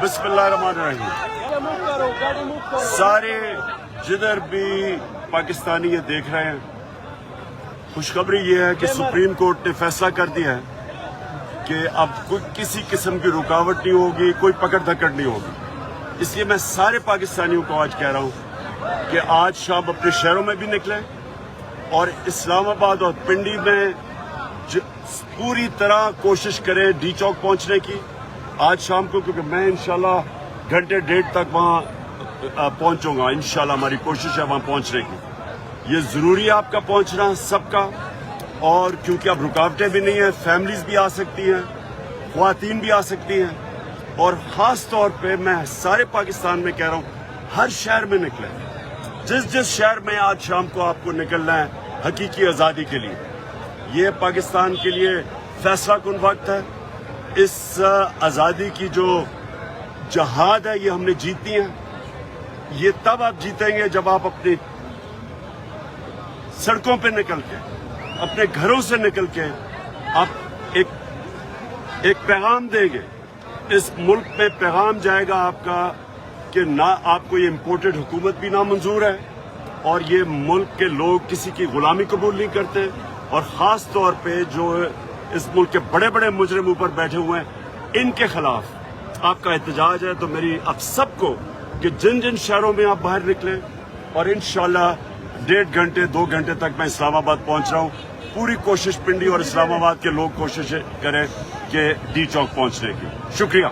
بسم اللہ الرحمن الرحیم. سارے جدھر بھی پاکستانی یہ دیکھ رہے ہیں، خوشخبری یہ ہے کہ سپریم کورٹ نے فیصلہ کر دیا ہے کہ اب کوئی کسی قسم کی رکاوٹ نہیں ہوگی، کوئی پکڑ دھکڑ نہیں ہوگی. اس لیے میں سارے پاکستانیوں کو آج کہہ رہا ہوں کہ آج شام اپنے شہروں میں بھی نکلیں اور اسلام آباد اور پنڈی میں پوری طرح کوشش کریں ڈی چوک پہنچنے کی آج شام کو، کیونکہ میں انشاءاللہ گھنٹے ڈیڑھ تک وہاں پہنچوں گا. انشاءاللہ ہماری کوشش ہے وہاں پہنچنے کی. یہ ضروری ہے آپ کا پہنچنا سب کا، اور کیونکہ اب رکاوٹیں بھی نہیں ہیں، فیملیز بھی آ سکتی ہیں، خواتین بھی آ سکتی ہیں، اور خاص طور پہ میں سارے پاکستان میں کہہ رہا ہوں ہر شہر میں نکلیں. جس شہر میں آج شام کو آپ کو نکلنا ہے حقیقی آزادی کے لیے. یہ پاکستان کے لیے فیصلہ کن وقت ہے. اس آزادی کی جو جہاد ہے یہ ہم نے جیتنی ہے. یہ تب آپ جیتیں گے جب آپ اپنی سڑکوں پہ نکل کے، اپنے گھروں سے نکل کے آپ ایک پیغام دیں گے. اس ملک میں پیغام جائے گا آپ کا کہ نہ آپ کو یہ امپورٹڈ حکومت بھی نامنظور ہے، اور یہ ملک کے لوگ کسی کی غلامی قبول نہیں کرتے. اور خاص طور پہ جو اس ملک کے بڑے بڑے مجرم اوپر بیٹھے ہوئے ہیں، ان کے خلاف آپ کا احتجاج ہے. تو میری اب سب کو کہ جن شہروں میں آپ باہر نکلیں، اور انشاءاللہ 1.5 گھنٹے 2 گھنٹے تک میں اسلام آباد پہنچ رہا ہوں. پوری کوشش پنڈی اور اسلام آباد کے لوگ کوشش کریں کہ ڈی چوک پہنچنے کی. شکریہ.